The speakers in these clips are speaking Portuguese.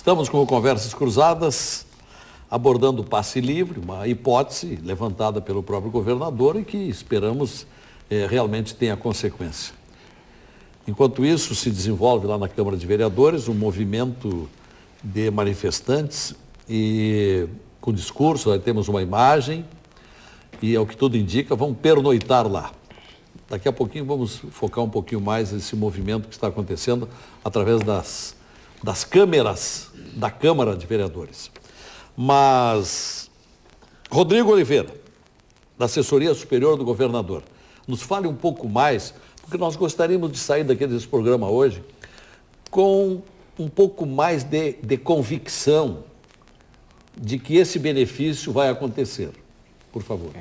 Estamos com Conversas Cruzadas, abordando o passe livre, uma hipótese levantada pelo próprio governador e que esperamos realmente tenha consequência. Enquanto isso, se desenvolve lá na Câmara de Vereadores um movimento de manifestantes e com discurso, aí temos uma imagem e, ao que tudo indica, vão pernoitar lá. Daqui a pouquinho vamos focar um pouquinho mais nesse movimento que está acontecendo através das câmeras da Câmara de Vereadores. Mas, Rodrigo Oliveira, da Assessoria Superior do Governador, nos fale um pouco mais, porque nós gostaríamos de sair daqui desse programa hoje com um pouco mais de convicção de que esse benefício vai acontecer. Por favor.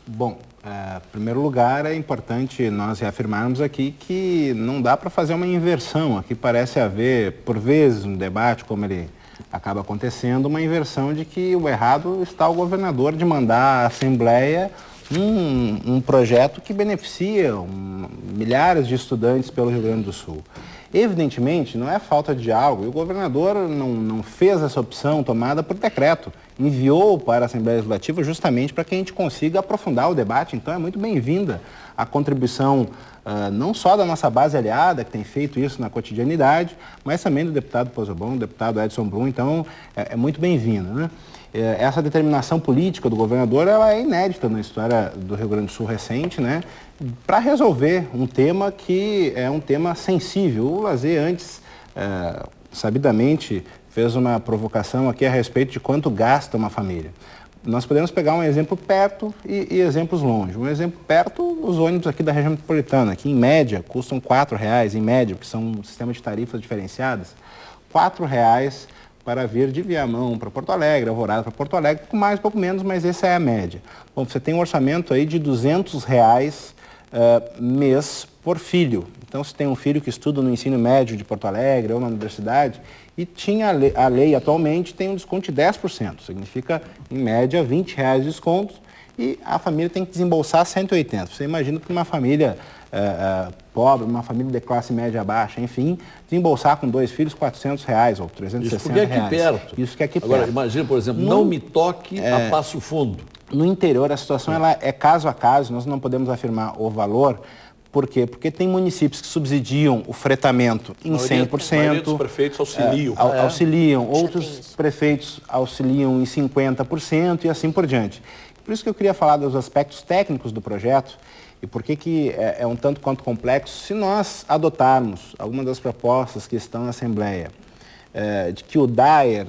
Bom, em primeiro lugar, é importante nós reafirmarmos aqui que não dá para fazer uma inversão. Aqui parece haver, por vezes, no debate, como ele acaba acontecendo, uma inversão de que o errado está o governador de mandar à Assembleia um projeto que beneficia milhares de estudantes pelo Rio Grande do Sul. Evidentemente, não é falta de diálogo, e o governador não fez essa opção tomada por decreto, enviou para a Assembleia Legislativa justamente para que a gente consiga aprofundar o debate. Então é muito bem-vinda a contribuição não só da nossa base aliada, que tem feito isso na cotidianidade, mas também do deputado Pozobon, do deputado Edson Brum. Então é muito bem-vinda, né? Essa determinação política do governador, ela é inédita na história do Rio Grande do Sul recente, né? Para resolver um tema que é um tema sensível. O Lazer antes, sabidamente, fez uma provocação aqui a respeito de quanto gasta uma família. Nós podemos pegar um exemplo perto e exemplos longe. Um exemplo perto, os ônibus aqui da região metropolitana, que em média custam R$4, em média, que são um sistema de tarifas diferenciadas, R$4 para vir de Viamão para Porto Alegre, Alvorada para Porto Alegre, pouco mais, pouco menos, mas essa é a média. Bom, você tem um orçamento aí de R$200 mês por filho. Então, se tem um filho que estuda no ensino médio de Porto Alegre ou na universidade, e tinha a lei atualmente tem um desconto de 10%, significa, em média, R$20 de desconto, e a família tem que desembolsar 180. Você imagina que uma família pobre, uma família de classe média baixa, enfim, desembolsar com 2 filhos R$400 ou R$360. Isso porque é aqui perto. Isso que é aqui Agora, perto. imagina, por exemplo, não me toque a Passo Fundo. No interior, a situação ela é caso a caso, nós não podemos afirmar o valor. Por quê? Porque tem municípios que subsidiam o fretamento em 100%. A maioria dos prefeitos auxiliam. Auxiliam, outros prefeitos auxiliam em 50% e assim por diante. Por isso que eu queria falar dos aspectos técnicos do projeto e por que é um tanto quanto complexo. Se nós adotarmos algumas das propostas que estão na Assembleia, de que o DAER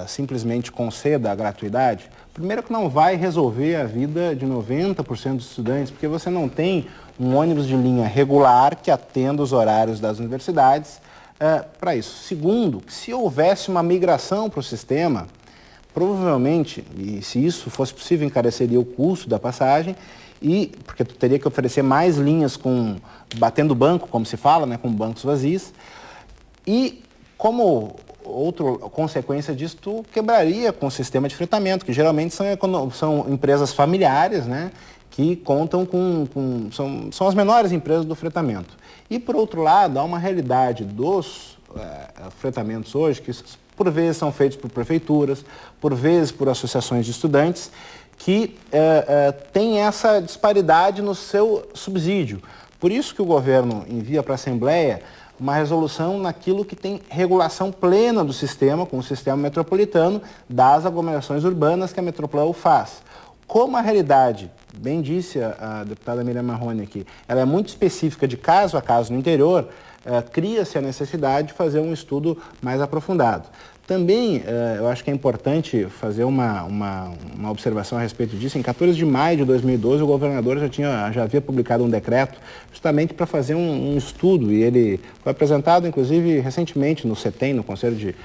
simplesmente conceda a gratuidade, primeiro que não vai resolver a vida de 90% dos estudantes, porque você não tem um ônibus de linha regular que atenda os horários das universidades para isso. Segundo, que se houvesse uma migração para o sistema, provavelmente, e se isso fosse possível, encareceria o custo da passagem, porque tu teria que oferecer mais linhas batendo banco, como se fala, né, com bancos vazios, e como outra consequência disso, tu quebraria com o sistema de fretamento, que geralmente são empresas familiares, né, que contam são as menores empresas do fretamento. E, por outro lado, há uma realidade dos fretamentos hoje, que por vezes são feitos por prefeituras, por vezes por associações de estudantes, que tem essa disparidade no seu subsídio. Por isso que o governo envia para a Assembleia uma resolução naquilo que tem regulação plena do sistema, com o sistema metropolitano, das aglomerações urbanas que a Metroplan faz. Como a realidade, bem disse a deputada Miriam Marrone aqui, ela é muito específica de caso a caso no interior, cria-se a necessidade de fazer um estudo mais aprofundado. Também, eu acho que é importante fazer uma observação a respeito disso. Em 14 de maio de 2012, o governador já havia publicado um decreto justamente para fazer um estudo, e ele foi apresentado, inclusive, recentemente no CETEM, no Conselho de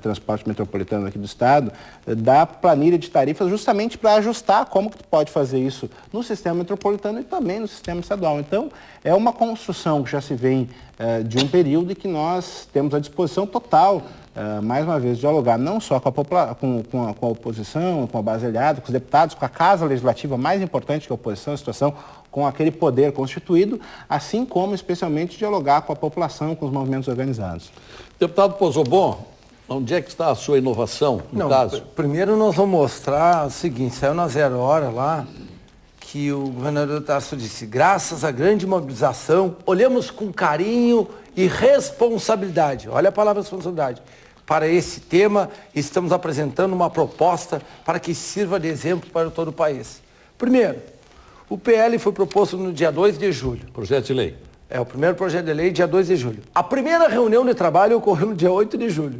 Transporte Metropolitano aqui do Estado, da planilha de tarifas, justamente para ajustar como que tu pode fazer isso no sistema metropolitano e também no sistema estadual. Então, é uma construção que já se vem de um período e que nós temos à disposição total, mais uma vez, dialogar não só com a oposição, com a base aliada, com os deputados, com a Casa Legislativa, mais importante que a oposição, a situação com aquele poder constituído, assim como especialmente dialogar com a população, com os movimentos organizados. Deputado Pozzobon, onde é que está a sua inovação, no caso? Primeiro nós vamos mostrar o seguinte, saiu na 0 hora lá, que o governador Tarso disse, graças à grande mobilização, olhamos com carinho e responsabilidade, olha a palavra responsabilidade, para esse tema, estamos apresentando uma proposta para que sirva de exemplo para todo o país. Primeiro, o PL foi proposto no dia 2 de julho. Projeto de lei. É o primeiro projeto de lei, dia 2 de julho. A primeira reunião de trabalho ocorreu no dia 8 de julho.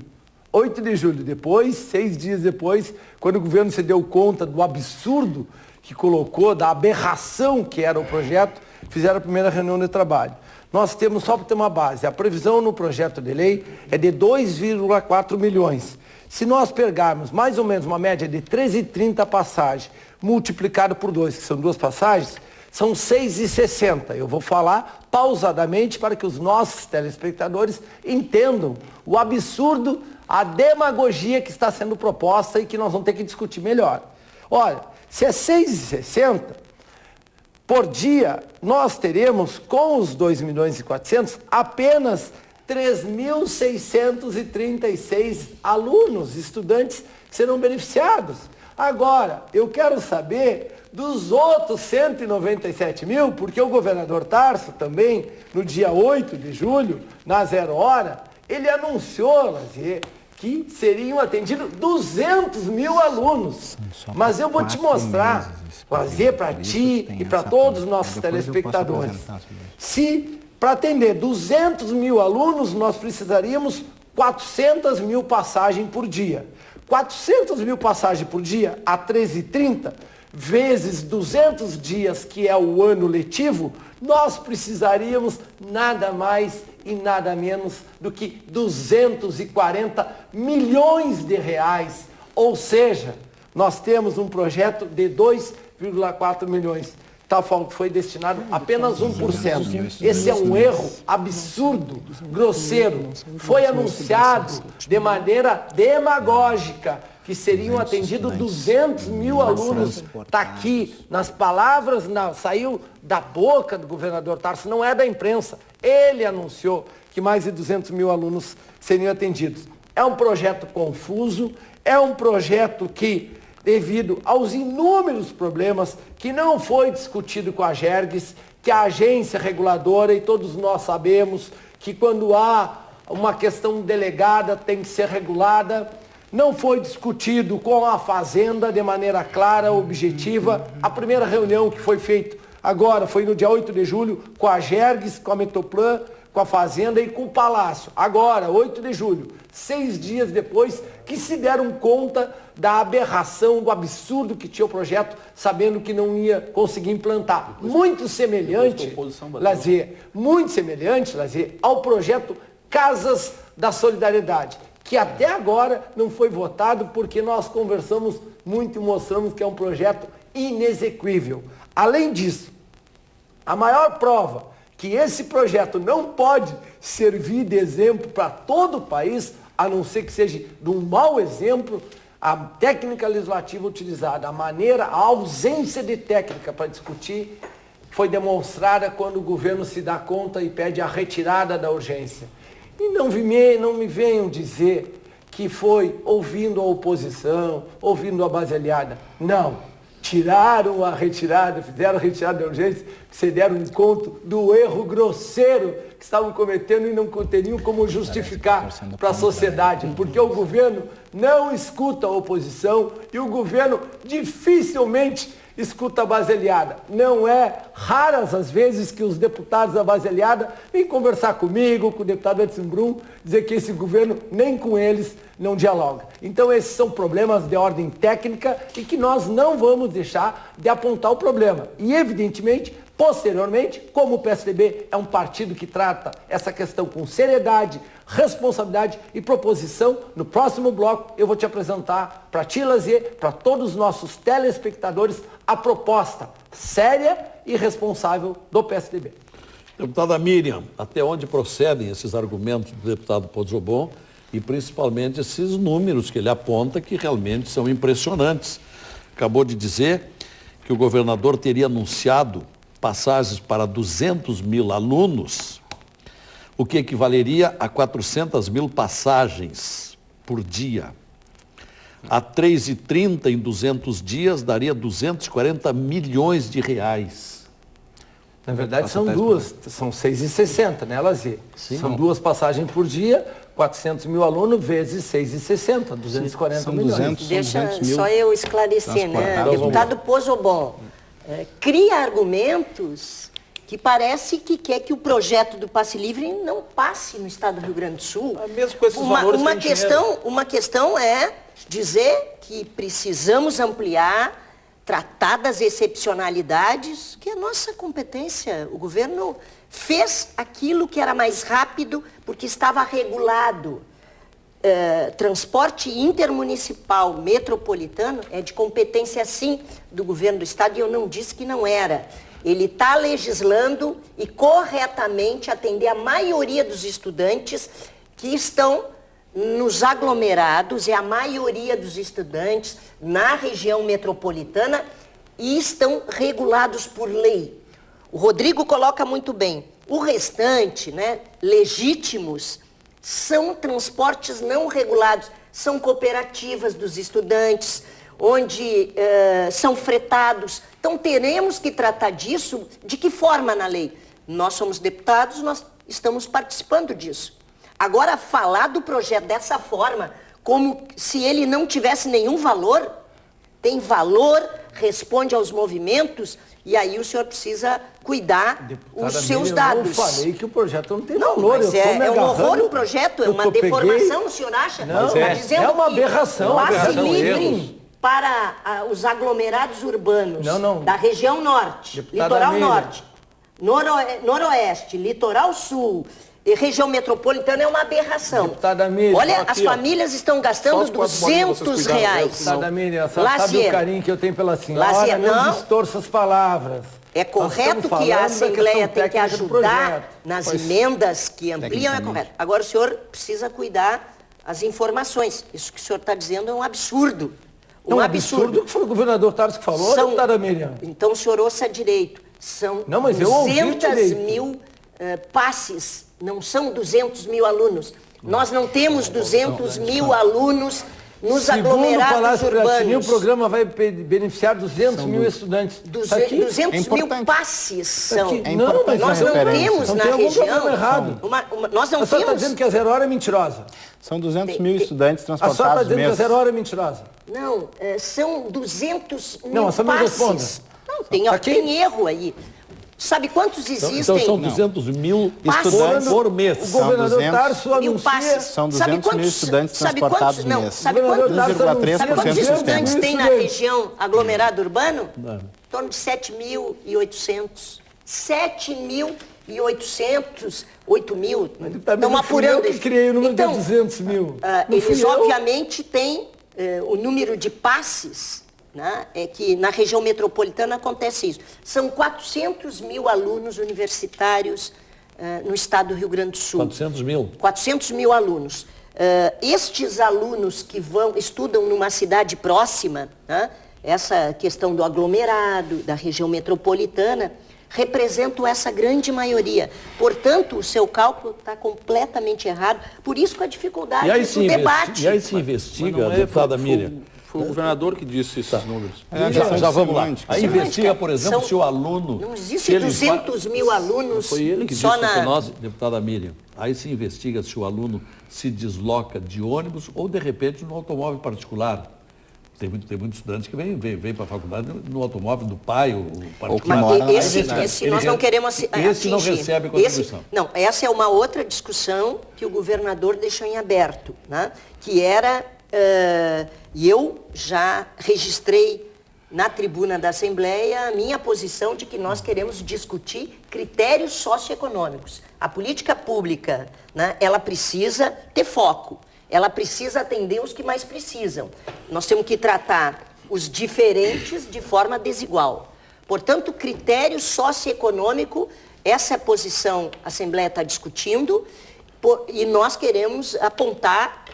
8 de julho, depois, 6 dias depois, quando o governo se deu conta do absurdo que colocou, da aberração que era o projeto, fizeram a primeira reunião de trabalho. Nós temos, só para ter uma base, a previsão no projeto de lei é de 2,4 milhões. Se nós pegarmos mais ou menos uma média de 13,30 passagens, multiplicado por 2, que são 2 passagens, são 6,60. Eu vou falar pausadamente para que os nossos telespectadores entendam o absurdo, a demagogia que está sendo proposta e que nós vamos ter que discutir melhor. Olha, se é 6,60, por dia, nós teremos, com os 2 milhões e 400, apenas 3.636 alunos, estudantes, que serão beneficiados. Agora, eu quero saber dos outros 197 mil, porque o governador Tarso também, no dia 8 de julho, na 0 hora, ele anunciou, Lazier, que seriam atendidos 200 mil alunos. Mas eu vou te mostrar, Lazier, para ti e para todos os nossos telespectadores. Se para atender 200 mil alunos, nós precisaríamos 400 mil passagens por dia. 400 mil passagens por dia a 13,30, vezes 200 dias, que é o ano letivo, nós precisaríamos nada mais e nada menos do que 240 milhões de reais. Ou seja, nós temos um projeto de 2,4 milhões. Foi destinado apenas 1%. Esse é um erro absurdo, grosseiro. Foi anunciado de maneira demagógica que seriam atendidos 200 mil alunos. Está aqui, nas palavras, saiu da boca do governador Tarso, não é da imprensa. Ele anunciou que mais de 200 mil alunos seriam atendidos. É um projeto confuso, é um projeto que, devido aos inúmeros problemas que não foi discutido com a Gerges, que a agência reguladora, e todos nós sabemos que quando há uma questão delegada tem que ser regulada, não foi discutido com a Fazenda de maneira clara, objetiva. A primeira reunião que foi feita agora foi no dia 8 de julho com a Gerges, com a Metoplan, com a Fazenda e com o Palácio. Agora, 8 de julho, 6 dias depois, que se deram conta da aberração, do absurdo que tinha o projeto, sabendo que não ia conseguir implantar. Muito semelhante, Lazier, ao projeto Casas da Solidariedade, que até agora não foi votado porque nós conversamos muito e mostramos que é um projeto inexequível. Além disso, a maior prova que esse projeto não pode servir de exemplo para todo o país, a não ser que seja de um mau exemplo, a técnica legislativa utilizada, a ausência de técnica para discutir, foi demonstrada quando o governo se dá conta e pede a retirada da urgência. E não me venham dizer que foi ouvindo a oposição, ouvindo a base aliada. Não. Tiraram a retirada, fizeram a retirada da urgência, se deram conta do erro grosseiro que estavam cometendo e não teriam como justificar para a sociedade, porque o governo não escuta a oposição e o governo dificilmente escuta a base aliada. Não é raras as vezes que os deputados da base aliada vêm conversar comigo, com o deputado Edson Brum, dizer que esse governo nem com eles não dialoga. Então esses são problemas de ordem técnica e que nós não vamos deixar de apontar o problema. E evidentemente, posteriormente, como o PSDB é um partido que trata essa questão com seriedade, responsabilidade e proposição, no próximo bloco eu vou te apresentar para ti, Lazier, para todos os nossos telespectadores, a proposta séria e responsável do PSDB. Deputada Miriam, até onde procedem esses argumentos do deputado Pozzobon e principalmente esses números que ele aponta que realmente são impressionantes? Acabou de dizer que o governador teria anunciado passagens para 200 mil alunos, o que equivaleria a 400 mil passagens por dia. A 3,30 em 200 dias daria 240 milhões de reais. Na verdade, são duas, são 6,60, né, Lazier? São duas passagens por dia, 400 mil alunos vezes 6,60, 240 milhões. Deixa só eu esclarecer, né? Deputado Pozobon, cria argumentos que parece que quer que o projeto do passe livre não passe no estado do Rio Grande do Sul. Mesmo com esses valores uma questão é dizer que precisamos ampliar, tratar das excepcionalidades, que é nossa competência. O governo fez aquilo que era mais rápido, porque estava regulado. Transporte intermunicipal metropolitano é de competência, sim, do governo do estado, e eu não disse que não era. Ele está legislando e corretamente atender a maioria dos estudantes que estão nos aglomerados, é a maioria dos estudantes na região metropolitana e estão regulados por lei. O Rodrigo coloca muito bem. O restante, né, legítimos, são transportes não regulados, são cooperativas dos estudantes, onde são fretados. Então teremos que tratar disso de que forma na lei? Nós somos deputados, nós estamos participando disso. Agora, falar do projeto dessa forma, como se ele não tivesse nenhum valor, tem valor, responde aos movimentos, e aí o senhor precisa cuidar os seus dados. Eu não falei que o projeto não tem valor. Mas é um horror o projeto, é uma deformação, o senhor acha? Não, é uma aberração. Passe livre para os aglomerados urbanos da região norte, litoral norte, noroeste, litoral sul, e região metropolitana é uma aberração. Olha, as famílias estão gastando R$200. Deputada Miriam, sabe o carinho que eu tenho pela senhora? Não distorça as palavras. É correto que a Assembleia tem que ajudar nas emendas que ampliam, é correto. Agora o senhor precisa cuidar as informações. Isso que o senhor está dizendo é um absurdo. Um absurdo que foi o governador Tarso que falou, deputada Miriam. Então o senhor ouça direito. São 200 mil passes. Não são 200 mil alunos. Nós não temos 200 mil alunos nos aglomerados urbanos. O programa vai beneficiar 200 mil estudantes. 200 mil passes são. Nós não temos na região. Nós não temos. A senhora está dizendo que a Zero Hora é mentirosa. São 200 mil estudantes transportados. A senhora está dizendo que a Zero Hora é mentirosa. Não, são 200 mil passes. Não, a senhora me responda. Não, tem erro aí. Sabe quantos existem? Então são 200 mil estudantes por mês. O governador Tarso anuncia... São 200 mil estudantes transportados por mês. Sabe quantos estudantes tem na região aglomerado urbano? Em torno de 7.800. 7.800, 8.000. Estão apurando. Eu que criei o número de 200 mil. Eles obviamente têm o número de passes. Né? É que na região metropolitana acontece isso. São 400 mil alunos universitários no estado do Rio Grande do Sul. 400 mil? 400 mil alunos. Estes alunos que estudam numa cidade próxima, né? Essa questão do aglomerado, da região metropolitana, representam essa grande maioria. Portanto, o seu cálculo está completamente errado. Por isso que a dificuldade do debate. E aí se investiga, deputada Miriam. Foi o governador que disse esses números. Já vamos lá. Aí investiga, por exemplo, se o aluno... Não existe 200 mil alunos. Foi ele que disse para nós, deputada Miriam. Aí se investiga se o aluno se desloca de ônibus ou, de repente, no automóvel particular. Tem muito estudante que vem para a faculdade no automóvel do pai ou particular. Mas esse nós não queremos atingir. Esse não recebe contribuição. Não, essa é uma outra discussão que o governador deixou em aberto, né? Que era... E eu já registrei na tribuna da Assembleia a minha posição de que nós queremos discutir critérios socioeconômicos. A política pública, né, ela precisa ter foco, ela precisa atender os que mais precisam. Nós temos que tratar os diferentes de forma desigual. Portanto, critério socioeconômico, essa é a posição a Assembleia está discutindo, e nós queremos apontar...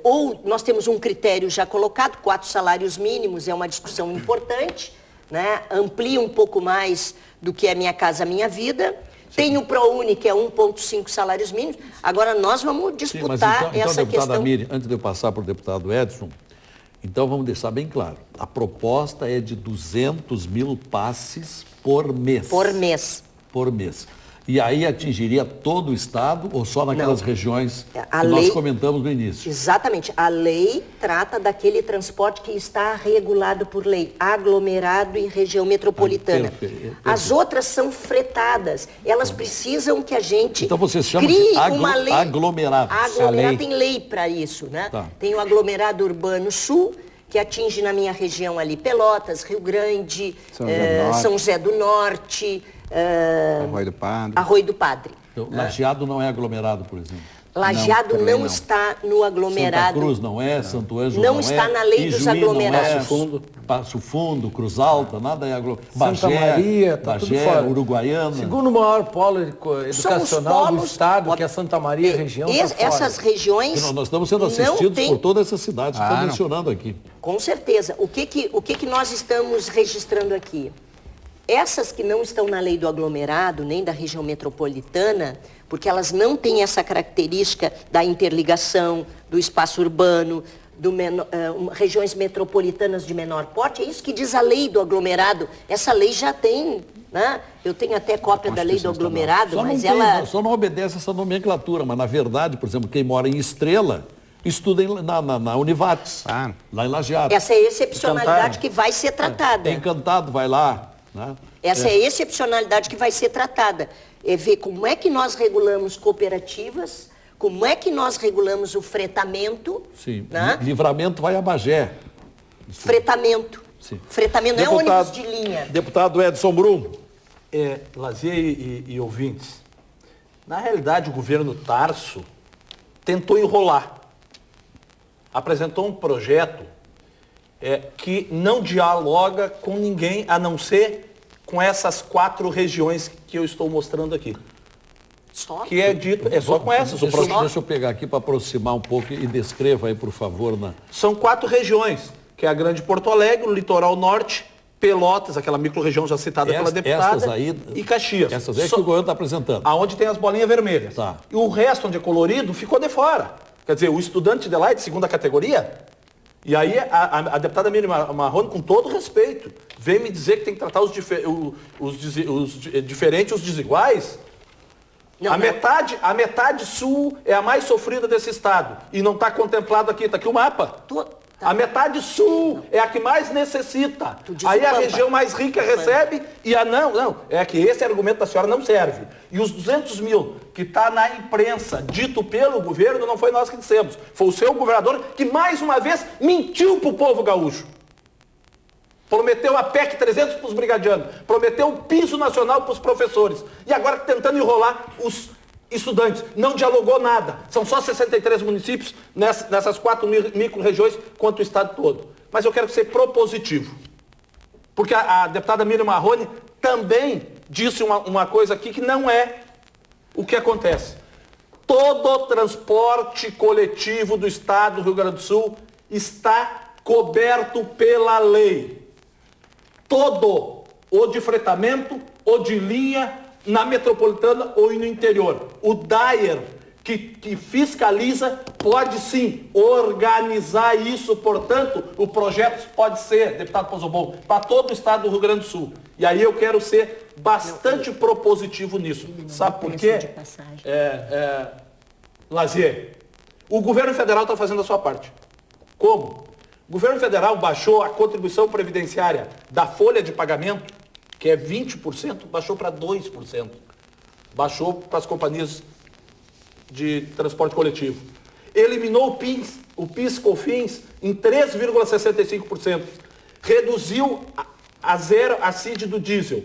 ou nós temos um critério já colocado, 4 salários mínimos, é uma discussão importante, né, amplia um pouco mais do que é Minha Casa Minha Vida. Tem o ProUni, que é 1,5 salários mínimos. Agora nós vamos disputar essa deputada questão. Miriam, antes de eu passar para o deputado Edson, então vamos deixar bem claro. A proposta é de 200 mil passes por mês. Por mês. Por mês. E aí atingiria todo o estado ou só naquelas regiões que nós comentamos no início? Exatamente. A lei trata daquele transporte que está regulado por lei, aglomerado e região metropolitana. Perfeito. As outras são fretadas. Elas precisam que a gente então você chama crie de uma lei. Aglomerado. Aglomerado tem lei para isso, né? Tá. Tem o aglomerado urbano sul, que atinge na minha região ali Pelotas, Rio Grande, São José do Norte, Arroio do Padre. Então, Lajeado não é aglomerado, por exemplo? Lajeado não está no aglomerado. Santa Cruz não é, Santo Ângelo não está na lei dos aglomerados. Passo Fundo, Cruz Alta, nada é aglomerado. Santa Maria, tá tudo fora. Uruguaiana. Segundo o maior polo educacional do estado, que é Santa Maria, região. Essas regiões. Nós estamos sendo assistidos por todas essas cidades que estão mencionando aqui. Com certeza. O que nós estamos registrando aqui? Essas que não estão na lei do aglomerado, nem da região metropolitana, porque elas não têm essa característica da interligação, do espaço urbano, regiões metropolitanas de menor porte, é isso que diz a lei do aglomerado. Essa lei já tem, né? Eu tenho até cópia da lei do aglomerado, mas ela... Só não obedece essa nomenclatura, mas na verdade, por exemplo, quem mora em Estrela, estuda na Univates, lá em Lajeado. Essa é a excepcionalidade que vai ser tratada. Encantado, vai lá. Né? Essa é a excepcionalidade que vai ser tratada. É ver como é que nós regulamos cooperativas, como é que nós regulamos o fretamento. Sim, né? Livramento vai a Bagé. Fretamento. Sim. Fretamento não é ônibus de linha. Deputado Edson Brum. Lazier e ouvintes, na realidade o governo Tarso tentou enrolar. Apresentou um projeto que não dialoga com ninguém, a não ser com essas 4 regiões que eu estou mostrando aqui. Só? Que é dito, só com essas. Deixa eu pegar aqui para aproximar um pouco e descreva aí, por favor. São 4 regiões, que é a Grande Porto Alegre, o Litoral Norte, Pelotas, aquela micro-região já citada pela deputada, e Caxias. Essas aí que o governo está apresentando. Aonde tem as bolinhas vermelhas. Tá. E o resto, onde é colorido, ficou de fora. Quer dizer, o estudante de lá é de segunda categoria. E aí a deputada Miriam Marrone, com todo respeito, vem me dizer que tem que tratar os diferentes, os desiguais. A metade sul é a mais sofrida desse estado. E não está contemplado aqui. Está aqui o mapa. A metade sul é a que mais necessita. Aí a região mais rica recebe e a não. É que esse argumento da senhora não serve. E os 200 mil que está na imprensa, dito pelo governo, não foi nós que dissemos. Foi o seu governador que, mais uma vez, mentiu para o povo gaúcho. Prometeu a PEC 300 para os brigadianos. Prometeu o piso nacional para os professores. E agora tentando enrolar os estudantes. Não dialogou nada. São só 63 municípios nessas 4 micro-regiões quanto o estado todo. Mas eu quero ser propositivo. Porque a deputada Miriam Marrone também disse uma coisa aqui que não é o que acontece. Todo o transporte coletivo do estado do Rio Grande do Sul está coberto pela lei. Todo. Ou de fretamento, ou de linha, na metropolitana ou no interior. O DAER, que fiscaliza, pode sim organizar isso, portanto, o projeto pode ser, deputado Pozobon, para todo o estado do Rio Grande do Sul. E aí eu quero ser bastante propositivo nisso. Sabe por quê? Lazier, o governo federal está fazendo a sua parte. Como? O governo federal baixou a contribuição previdenciária da folha de pagamento, que é 20%, baixou para 2%. Baixou para as companhias de transporte coletivo. Eliminou o PIS/COFINS em 3,65%. Reduziu a zero a CID do diesel.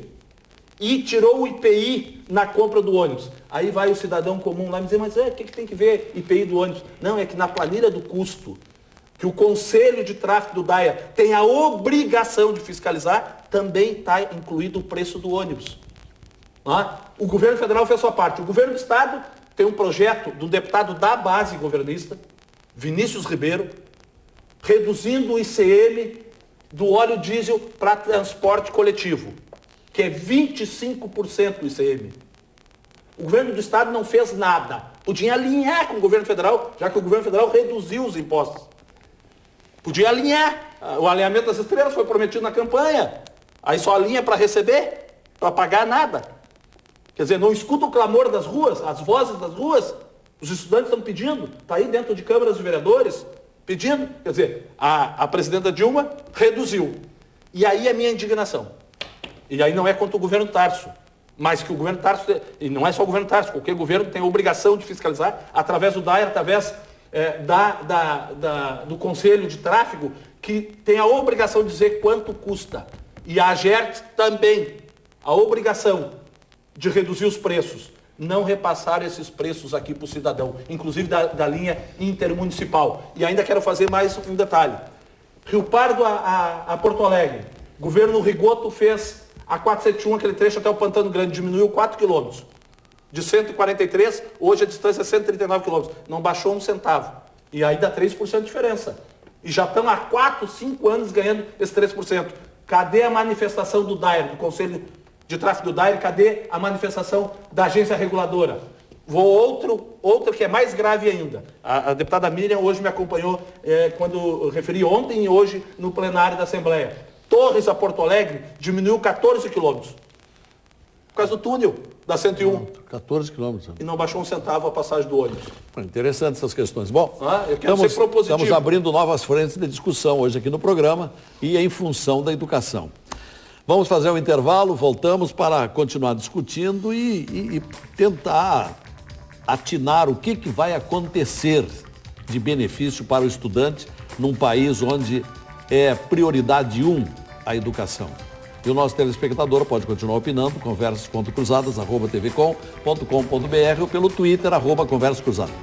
E tirou o IPI na compra do ônibus. Aí vai o cidadão comum lá e dizer, mas o que tem que ver IPI do ônibus? Não, é que na planilha do custo, que o Conselho de Tráfego do DAIA tem a obrigação de fiscalizar, também está incluído o preço do ônibus. O governo federal fez a sua parte. O governo do estado tem um projeto do deputado da base governista, Vinícius Ribeiro, reduzindo o ICM do óleo diesel para transporte coletivo, que é 25% do ICM. O governo do estado não fez nada. Podia alinhar com o governo federal, já que o governo federal reduziu os impostos. Podia alinhar. O alinhamento das estrelas foi prometido na campanha. Aí só alinha para receber, para pagar nada. Quer dizer, não escuta o clamor das ruas, as vozes das ruas. Os estudantes estão pedindo, está aí dentro de câmaras de vereadores, pedindo. Quer dizer, a presidenta Dilma reduziu. E aí é minha indignação. E aí não é contra o governo Tarso, mas que o governo Tarso, e não é só o governo Tarso, qualquer governo tem a obrigação de fiscalizar através do DAER, através do Conselho de Tráfego, que tem a obrigação de dizer quanto custa. E a AGERT também, a obrigação de reduzir os preços, não repassar esses preços aqui para o cidadão, inclusive da linha intermunicipal. E ainda quero fazer mais um detalhe. Rio Pardo a Porto Alegre, governo Rigoto fez a 471, aquele trecho até o Pantano Grande, diminuiu 4 quilômetros. De 143, hoje a distância é 139 quilômetros. Não baixou um centavo. E aí dá 3% de diferença. E já estão há 4, 5 anos ganhando esse 3%. Cadê a manifestação do DAER, do Conselho de Tráfego do DAER? Cadê a manifestação da agência reguladora? Outro que é mais grave ainda. A deputada Miriam hoje me acompanhou quando eu referi ontem e hoje no plenário da Assembleia. Torres a Porto Alegre diminuiu 14 quilômetros. Por causa do túnel da 101. 14 quilômetros. E não baixou um centavo a passagem do ônibus. Interessante essas questões. Bom, eu quero ser propositivo. Estamos abrindo novas frentes de discussão hoje aqui no programa e em função da educação. Vamos fazer um intervalo, voltamos para continuar discutindo e tentar atinar o que vai acontecer de benefício para o estudante num país onde é prioridade 1 a educação. E o nosso telespectador pode continuar opinando, conversas.cruzadas@tvcom.com.br ou pelo Twitter, @conversascruzadas.